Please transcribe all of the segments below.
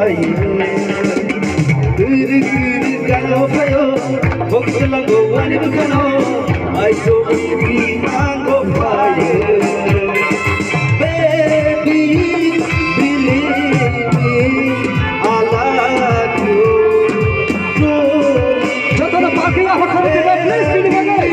fire. Gano kayo, focus lang go, wani bukano. I so be mango fire. Baby, believe me, I love you. Jatana pagi apa kau tidak please pilih bagai.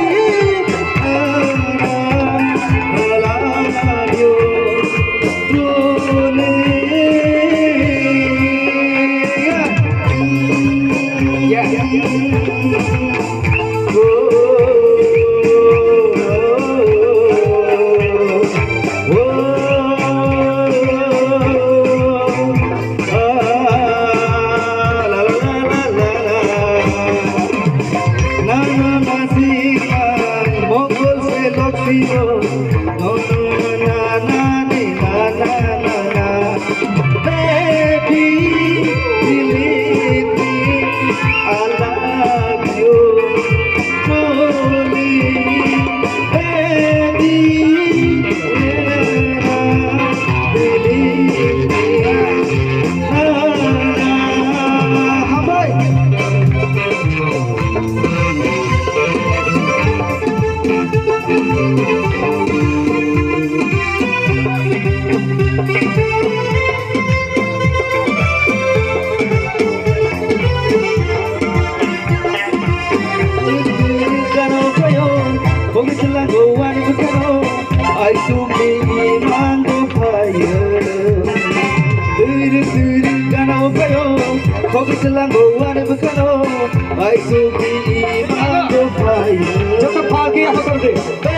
I so be mango fire. Gano kayo, focus lang go, wani bukano. I so be mango fire. Jatana pagi apa kau tidak.